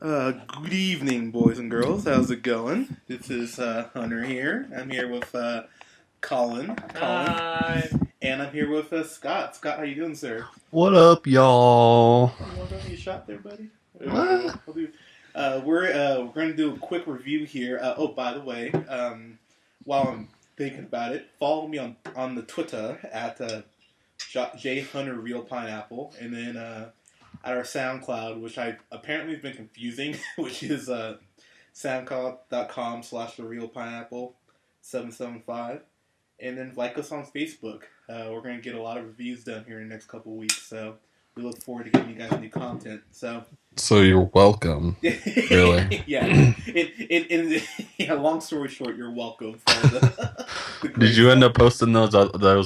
Good evening, boys and girls. How's it going? This is Hunter here. I'm here with Colin, Hi. and I'm here with Scott. Scott, how you doing, sir? What up, y'all? You want to give me a shot there, buddy? What? We're going to do a quick review here. Oh, by the way, while I'm thinking about it, follow me on the Twitter at J Hunter Real Pineapple, and then at our SoundCloud, which I apparently have been confusing, which is soundcloud.com/the Real Pineapple 775, and then like us on Facebook. We're going to get a lot of reviews done here in the next couple weeks, so we look forward to giving you guys new content. So you're welcome. Really? Yeah. Yeah. Long story short, you're welcome for the great Did you end stuff. up posting those?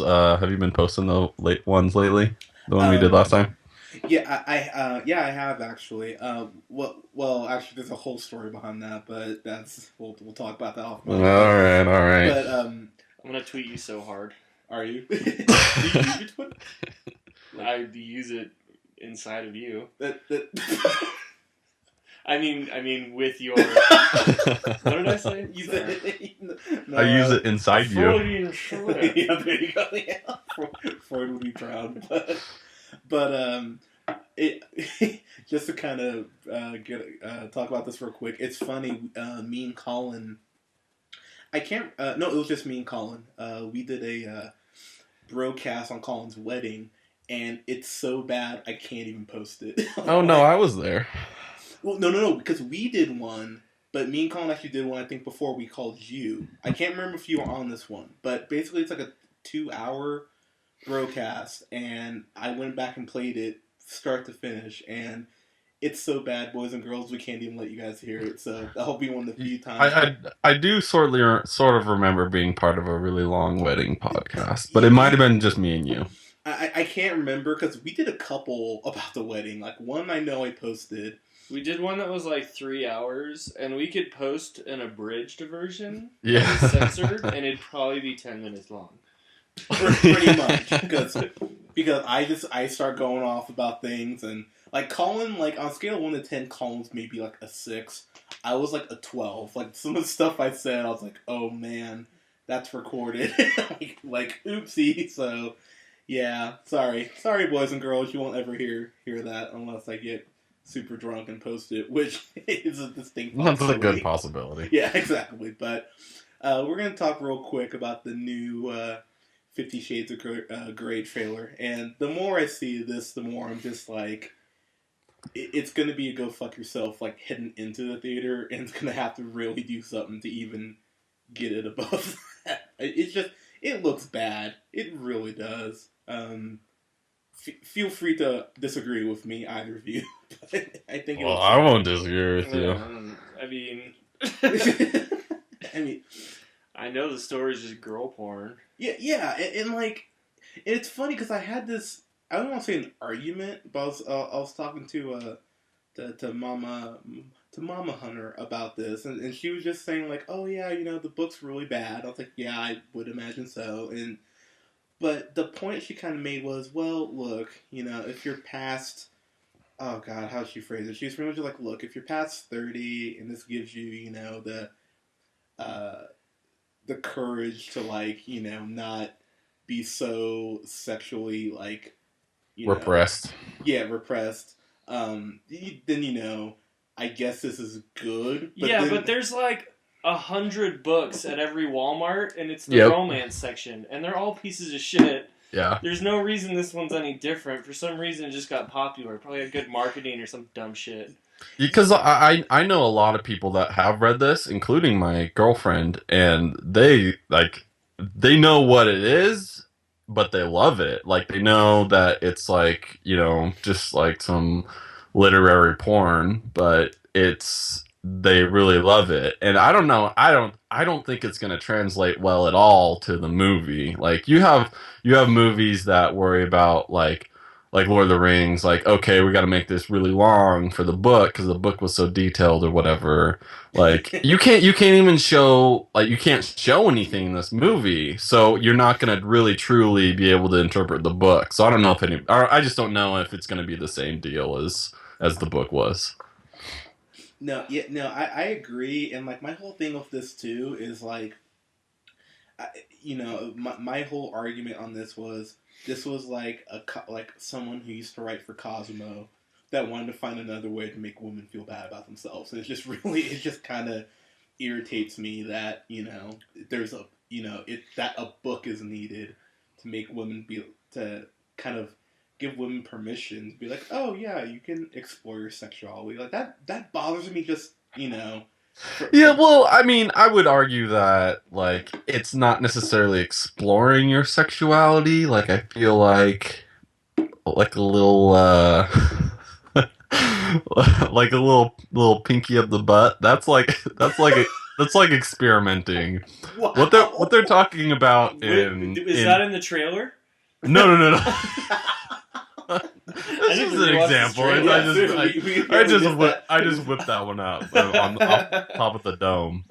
Have you been posting the late ones lately? The one we did last time. Yeah, I have actually. Well, actually, there's a whole story behind that, but we'll talk about that off All mic. right, all right. But I'm gonna tweet you so hard. are you? Do you use your Twitter? I use it inside of you. That I mean, with your. What did I say? use Sorry. it. No, I use it inside you. Freudian slip. Yeah, there you go. Yeah, Freud would be proud. But it just to kind of talk about this real quick. It's funny. Me and Colin. I can't. No, it was just me and Colin. We did a broadcast on Colin's wedding, and it's so bad I can't even post it. Oh no, I was there. Well, no, because we did one, but me and Colin actually did one, I think, before we called you. I can't remember if you were on this one, but basically it's like a 2-hour broadcast, and I went back and played it start to finish, and it's so bad, boys and girls, we can't even let you guys hear it, so that'll be one of the few times. I do sort of remember being part of a really long wedding podcast, but it might have been just me and you. I can't remember, because we did a couple about the wedding. Like, one I know I posted. We did one that was like 3 hours, and we could post an abridged version. Yeah. That was censored, and it'd probably be 10 minutes long. Pretty much, because I start going off about things, and like Colin, like on a scale of 1 to 10, Colin's maybe like a 6. I was like a 12. Like some of the stuff I said, I was like, oh man, that's recorded. like oopsie. So yeah, sorry, boys and girls, you won't ever hear that unless I get super drunk and post it, which is a distinct That's a possibility. good possibility. Yeah, exactly. But we're going to talk real quick about the new 50 Shades of Grey trailer. And the more I see this, the more I'm just like, it's going to be a go fuck yourself, like heading into the theater, and it's going to have to really do something to even get it above that. It looks bad. It really does. Feel free to disagree with me, either of you. I think. Well, I won't disagree with you. I mean, I mean, I know the story's just girl porn. yeah, and like, and it's funny because I had this. I don't want to say an argument, but I was talking to Mama Hunter about this, and she was just saying like, oh yeah, the book's really bad. I was like, yeah, I would imagine so, but the point she kind of made was, well, look, if you're past, oh God, how did she phrase it? She was pretty much like, look, if you're past 30 and this gives you, the courage to, like, not be so sexually, like, Repressed. Yeah, repressed. Then, I guess this is good. But there's like 100 books at every Walmart, and it's the Yep. romance section, and they're all pieces of shit. Yeah. There's no reason this one's any different. For some reason, it just got popular. Probably had good marketing or some dumb shit. Because I know a lot of people that have read this, including my girlfriend, and they know what it is, but they love it. Like they know that it's like, just like some literary porn, but they really love it. And I don't know, I don't think it's going to translate well at all to the movie. Like you have movies that worry about like Lord of the Rings, like, okay, we got to make this really long for the book because the book was so detailed or whatever. Like, you can't even show, like, you can't show anything in this movie, so you're not going to really truly be able to interpret the book. So I don't know I just don't know if it's going to be the same deal as the book was. I agree, and like my whole thing with this too is like, my whole argument on this was like like someone who used to write for Cosmo that wanted to find another way to make women feel bad about themselves, and it just kind of irritates me that there's that a book is needed to make women be to kind of give women permission to be like, oh yeah, you can explore your sexuality. Like that bothers me just, Yeah, well, I mean, I would argue that like it's not necessarily exploring your sexuality. Like I feel like a little like a little pinky up the butt. That's like experimenting. wow. What they're talking about Is that in the trailer? No. I This need is to an rewatch this example. trailer. I just whipped that one up on top of the dome.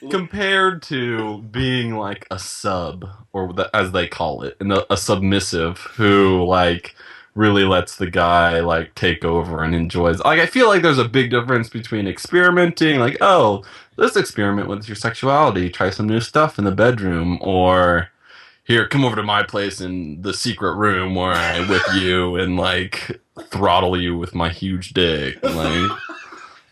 Compared to being like a sub, or as they call it, and a submissive who like really lets the guy like take over and enjoys. Like I feel like there's a big difference between experimenting, like, oh, let's experiment with your sexuality, try some new stuff in the bedroom, or here, come over to my place in the secret room where I whip you and like throttle you with my huge dick. Like,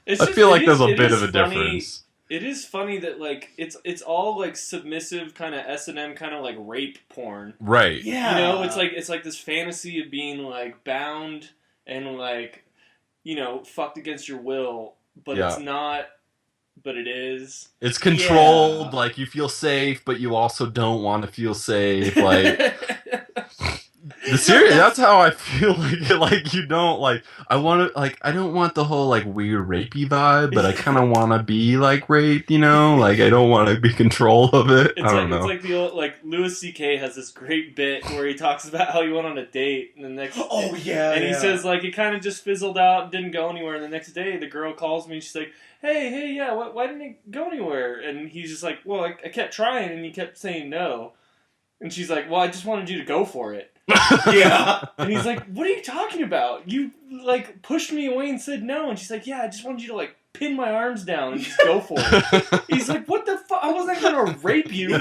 I feel like there's a bit of a difference. It is funny that like it's all like submissive kind of S&M kind of like rape porn. Right. Yeah. It's like this fantasy of being like bound and like fucked against your will, but it's not. But it is. It's controlled. Yeah. Like you feel safe, but you also don't want to feel safe. Like that's how I feel. Like you don't like. I want to like. I don't want the whole like weird rapey vibe, but I kind of want to be like raped. Like I don't want to be control of it. I don't know. It's like the old like Louis C.K. has this great bit where he talks about how he went on a date and the next. Oh yeah. And he says like it kind of just fizzled out and didn't go anywhere. And the next day the girl calls me and she's like, hey, yeah, why didn't it go anywhere? And he's just like, well, I kept trying and you kept saying no. And she's like, well, I just wanted you to go for it. Yeah. And he's like, what are you talking about? You, like, pushed me away and said no. And she's like, yeah, I just wanted you to, like, pin my arms down and just go for it. He's like, what the fuck? I wasn't going to rape you.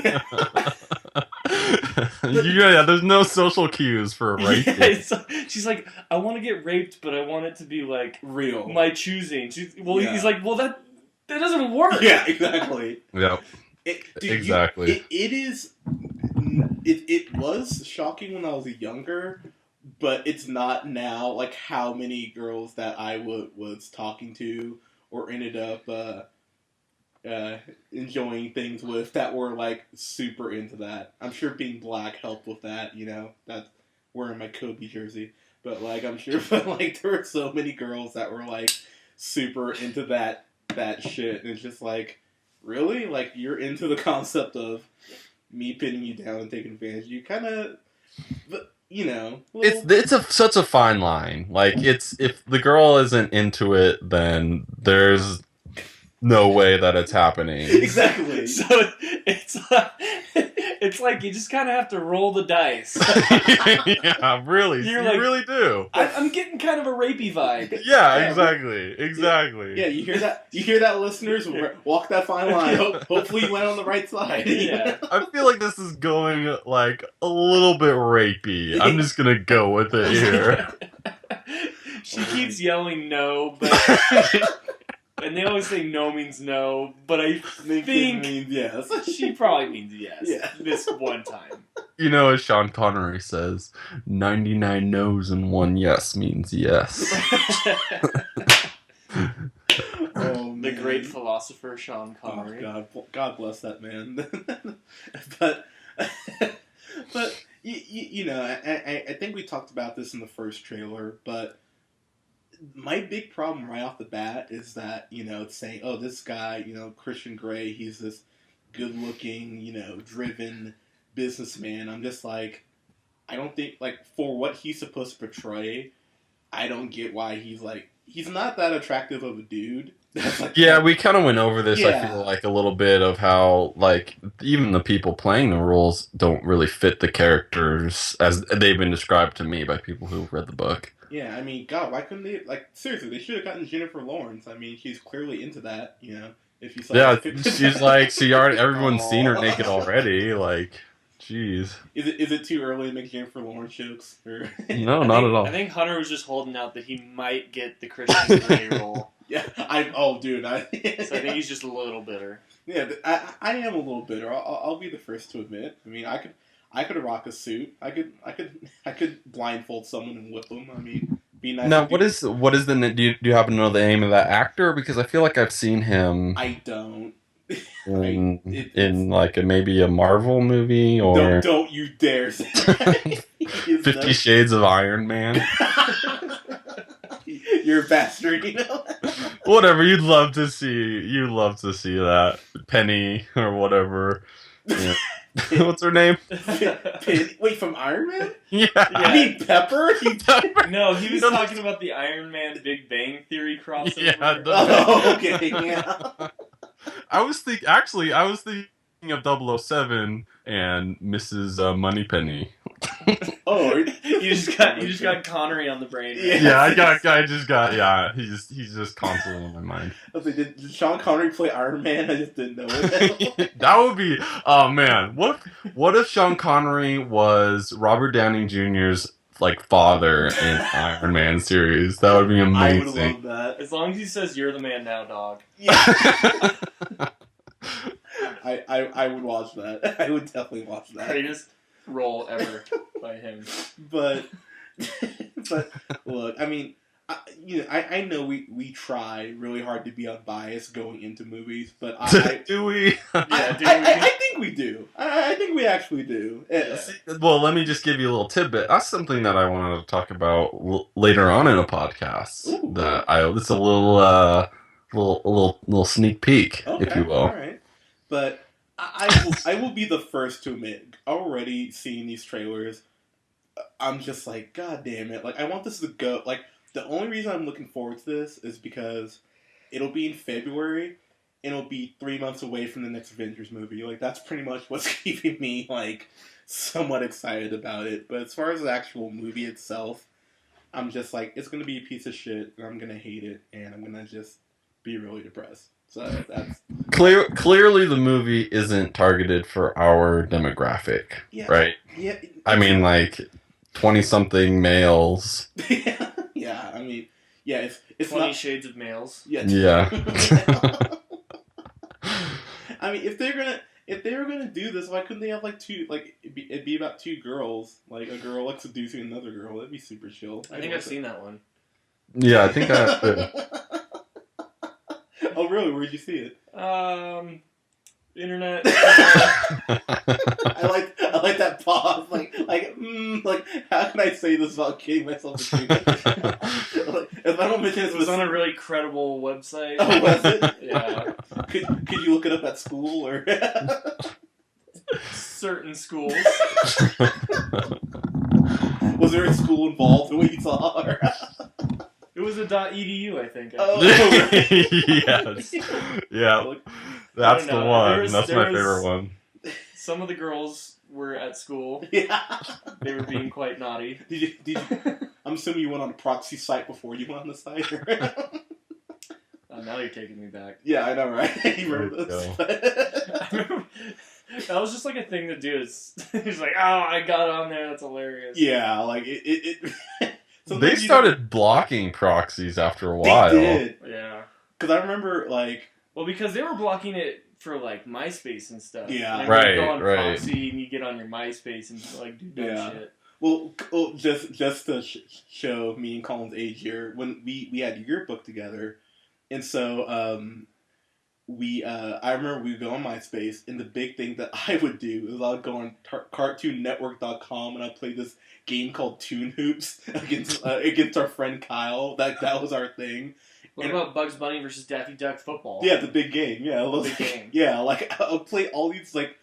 Yeah, there's no social cues for rape. Yeah, she's like, I want to get raped, but I want it to be, like, real. My choosing. He's like, well, that doesn't work. Yeah, exactly. Yep. Exactly. It was shocking when I was younger, but it's not now. Like how many girls that I was talking to or ended up enjoying things with that were like super into that. I'm sure being black helped with that. That's wearing my Kobe jersey, but like I'm sure, but like there were so many girls that were like super into that shit, and it's just like, really, like you're into the concept of me pinning you down and taking advantage of you, kind of, it's such a fine line. Like it's, if the girl isn't into it, then there's no way that it's happening. Exactly. So it's like you just kind of have to roll the dice. Yeah, really. You really do. I'm getting kind of a rapey vibe. Yeah, exactly. Yeah, you hear that, listeners? Walk that fine line. Hopefully you went on the right side. Yeah. I feel like this is going like a little bit rapey. I'm just gonna go with it here. She keeps yelling no, but and they always say no means no, but I think it means yes. She probably means yes. Yeah. This one time. As Sean Connery says, 99 no's and 1 yes means yes. Oh, man. The great philosopher Sean Connery. Oh, God bless that man. but I think we talked about this in the first trailer, but my big problem right off the bat is that, it's saying, oh, this guy, Christian Grey, he's this good-looking, driven businessman. I'm just like, I don't think, like, for what he's supposed to portray, I don't get why he's not that attractive of a dude, That's like, Yeah, we kind of went over this. I Yeah. feel like a little bit of how like even the people playing the roles don't really fit the characters as they've been described to me by people who've read the book. Yeah, I mean, God, why couldn't they? Like, seriously, they should have gotten Jennifer Lawrence. I mean, she's clearly into that. If you saw Yeah, that she's like, she already everyone's seen her Aw. naked already. Like, jeez. Is it too early to make Jennifer Lawrence jokes? Or No, I not think, at all. I think Hunter was just holding out that he might get the Christian Grey role. Yeah, dude, So I think he's just a little bitter. Yeah, I am a little bitter. I'll be the first to admit. I mean, I could rock a suit. I could blindfold someone and whip them. I mean, be nice. Now, what is the do you happen to know the name of that actor? Because I feel like I've seen him I don't. in like maybe a Marvel movie or Don't you dare say that. 50 Shades of Iron Man. You're a bastard, Whatever, you'd love to see that. Penny or whatever. Yeah. What's her name? Wait, from Iron Man? Yeah. You mean Pepper? No, he was talking about the Iron Man Big Bang Theory crossover. Yeah, Okay, yeah. I was thinking of 007 and Mrs. Moneypenny. Oh, you just got Connery on the brain. Yeah. Yeah, he's just constantly on my mind. I was like, did Sean Connery play Iron Man? I just didn't know it. That would be, oh man, what if Sean Connery was Robert Downey Jr.'s like father in Iron Man series? That would be I would amazing. love that. As long as he says "You're the man now, dog." Yeah. I would watch that. I would definitely watch that. Greatest role ever by him. But look, I mean, I know we try really hard to be unbiased going into movies, but Do we? I think we do. I think we actually do. Yeah. Well, let me just give you a little tidbit. That's something that I wanted to talk about later on in a podcast. Ooh. It's a little sneak peek, Okay, if you will. all right. But I will be the first to admit, already seeing these trailers, I'm just like, God damn it! Like, I want this to go. Like, the only reason I'm looking forward to this is because it'll be in February, and it'll be 3 months away from the next Avengers movie. Like, that's pretty much what's keeping me like somewhat excited about it. But as far as the actual movie itself, I'm just like, it's gonna be a piece of shit, and I'm gonna hate it, and I'm gonna just be really depressed. So that's Clearly, the movie isn't targeted for our demographic, right? Yeah. I mean, like 20-something males. Yeah. I mean, yeah. It's 20 not. Shades of Males. Yeah. I mean, if they were gonna do this, why couldn't they have like two? Like it'd be about two girls, like a girl like seducing another girl. That'd be super chill. I think I've seen that one. Yeah, I think that. Oh really? Where'd you see it? Internet. I like that pause. Like how can I say this without kidding myself? Like, if I don't mention It was on a really credible website. Oh, was it? Yeah. Could you look it up at school or? Certain schools. Was there a school involved in what you saw? Or? It was a .edu, I think. Oh. Yes. Yeah. That's the one. That's my favorite one. Some of the girls were at school. Yeah. They were being quite naughty. Did you? I'm assuming you went on a proxy site before you went on the site. Now you're taking me back. Yeah, I know, right? You remember this? I remember, that was just like a thing to do. He's like, oh, I got on there. That's hilarious. Yeah, like it They started blocking proxies after a while. They did. Yeah. Because I remember, like... Well, because they were blocking it for, like, MySpace and stuff. Yeah. And right, you go on right. Proxy and you get on your MySpace and, like, do dumb shit. Well, just to show me and Colin's age here, when we had yearbook together, and so I remember we would go on MySpace, and the big thing that I would do is I would go on CartoonNetwork.com and I'd play this game called Toon Hoops against our friend Kyle. That was our thing. What about Bugs Bunny versus Daffy Duck football? Yeah, the big game. Yeah, the big game. Yeah, like I'll play all these like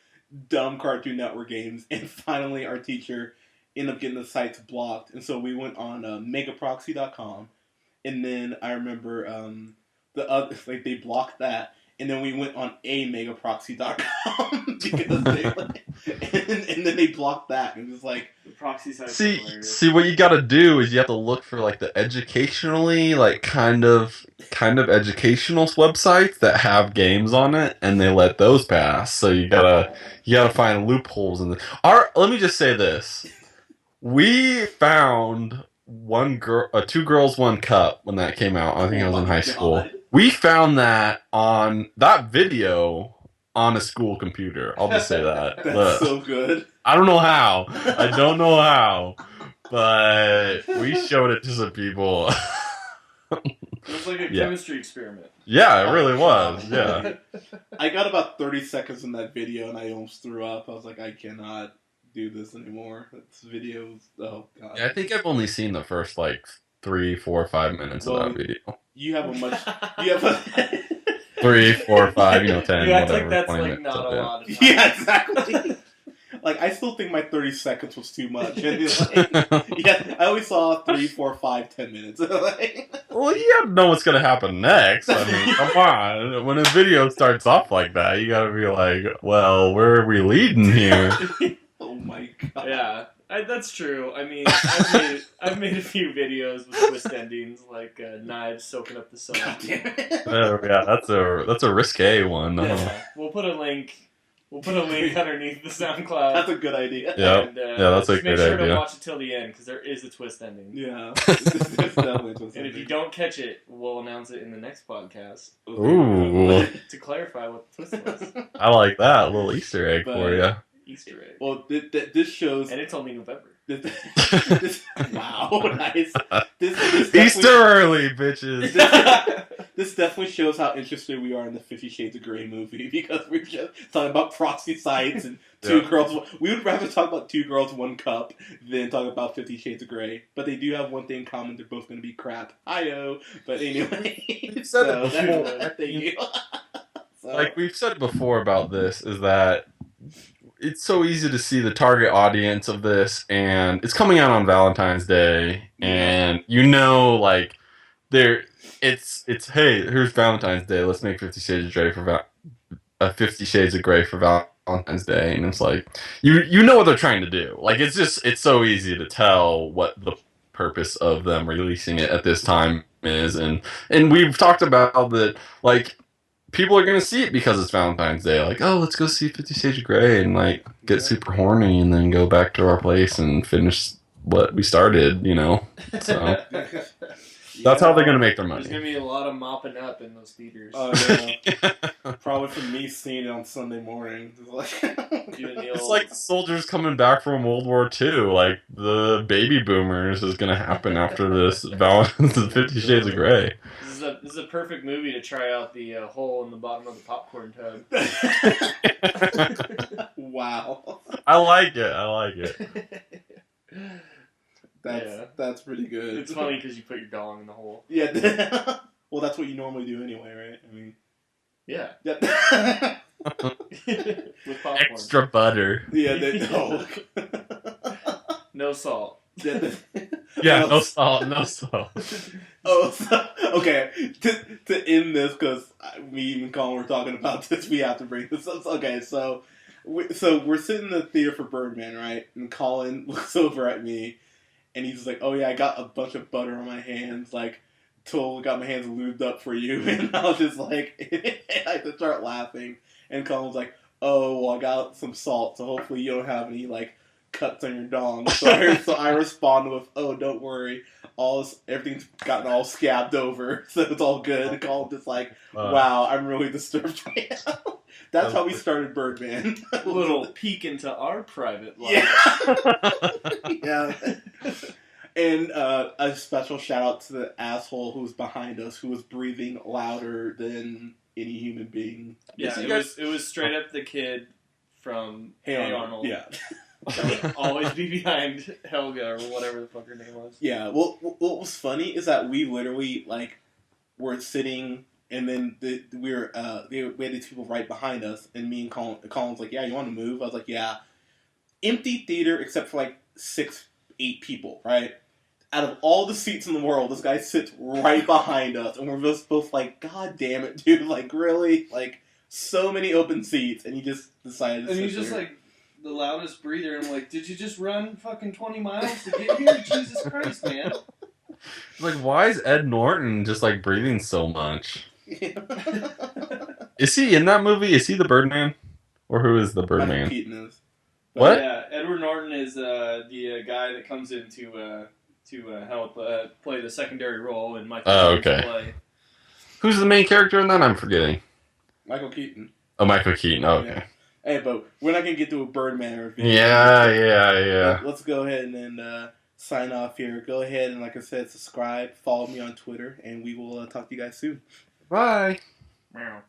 dumb Cartoon Network games, and finally our teacher ended up getting the sites blocked, and so we went on megaproxy.com, and then I remember the other, like they blocked that, and then we went on amegaproxy.com because they and then they blocked that, and it was like The proxy site. See, what you got to do is you have to look for like the educationally, like kind of educational websites that have games on it, and they let those pass. So you gotta find loopholes in the. Let me just say this: we found two girls, one cup when that came out. I think I was in high school. We found that on that video on a school computer. I'll just say that. That's so good. I don't know how. I don't know how. But we showed it to some people. It was like a chemistry experiment. Yeah, it really was. Yeah. I got about 30 seconds in that video and I almost threw up. I was like, I cannot do this anymore. This video, oh god. Yeah, I think I've only seen the first like 3, 4, 5 minutes of that video. You have a 3, 4, 5, 10, you act whatever. like that's 20 like minutes not of a it. lot of time. Yeah, exactly. Like, I still think my 30 seconds was too much. And yeah, I always saw 3, 4, 5, 10 minutes. Well, you gotta know what's gonna happen next. I mean, come on. When a video starts off like that, you gotta be like, well, where are we leading here? Oh my god. Yeah, that's true. I mean, I've made a few videos with twist endings, like knives soaking up the sun. Yeah, that's a risque one. Yeah, we'll put a link underneath the SoundCloud. That's a good idea. Yeah, And, that's a Make good sure idea. to watch it till the end, because there is a twist ending. Yeah. It's definitely a twist And if ending. you don't catch it, we'll announce it in the next podcast. Ooh, To clarify what the twist was. I like that. A little Easter egg for you. Easter egg. Well, this shows... And it's only November. Wow, nice. This Easter early, bitches. This definitely shows how interested we are in the 50 Shades of Grey movie, because we're just talking about proxy sites and two girls. We would rather talk about 2 girls, 1 cup than talk about 50 Shades of Grey. But they do have one thing in common: they're both going to be crap. Hi-yo. But anyway, We've said it before. Thank you. Like we've said before about this, is that it's so easy to see the target audience of this, and it's coming out on Valentine's Day, and like it's hey, here's Valentine's Day, let's make 50 Shades of Grey for 50 Shades of Grey for Valentine's Day, and it's like you know what they're trying to do. Like it's so easy to tell what the purpose of them releasing it at this time is, and we've talked about that, like people are gonna see it because it's Valentine's Day. Like, oh, let's go see 50 Shades of Grey and like get super horny and then go back to our place and finish what we started, So that's how they're gonna make their money. There's gonna be a lot of mopping up in those theaters. Probably from me seeing it on Sunday morning. It's like the soldiers coming back from World War II. Like the baby boomers is gonna happen after this 50 Shades of Grey. This is a perfect movie to try out the hole in the bottom of the popcorn tub. Wow. I like it. That's pretty good. It's funny because you put your dong in the hole. Yeah. Well, that's what you normally do anyway, right? I mean, yeah. With popcorn. Extra butter. Yeah. No. No salt. Yeah, no salt. Oh, okay. To end this, because me and Colin were talking about this, we have to bring this up. Okay, so we're sitting in the theater for Birdman, right? And Colin looks over at me, and he's like, "Oh yeah, I got a bunch of butter on my hands, like, got my hands lubed up for you." And I was just like, I had to start laughing. And Colin was like, "Oh, well, I got some salt, so hopefully you don't have any like cuts on your dong." So I responded with, "Oh, don't worry, everything's gotten all scabbed over, so it's all good." And Colin's just like, "Wow, I'm really disturbed right now." That's how we started Birdman. A little peek into our private life. Yeah. And a special shout out to the asshole who was behind us, who was breathing louder than any human being. Yeah, it was straight up the kid from Hey Arnold. Yeah. That would always be behind Helga or whatever the fuck her name was. Yeah. Well, what was funny is that we literally were sitting, and then we had these people right behind us, and me and Colin's like, "Yeah, you want to move?" I was like, "Yeah." Empty theater except for 6, 8 people, right? out of all the seats in the world, this guy sits right behind us, and we're just both like, God damn it, dude! Like, really? Like, so many open seats, and he just decided to And sit he's just there. like the loudest breather. I'm like, did you just run fucking 20 miles to get here? Jesus Christ, man! Like, why is Ed Norton just like breathing so much? Is he in that movie? Is he the Birdman, or who is the Michael Birdman? Keaton is. What? Yeah, Edward Norton is the guy that comes in to help play the secondary role in Michael Keaton's okay. play. Who's the main character in that? I'm forgetting. Michael Keaton. Oh, Michael Keaton. Oh, okay. Yeah. Hey, but we're not gonna get to a Birdman review. Yeah. Let's go ahead and sign off here. Go ahead and, like I said, subscribe, follow me on Twitter, and we will talk to you guys soon. Bye. Meow.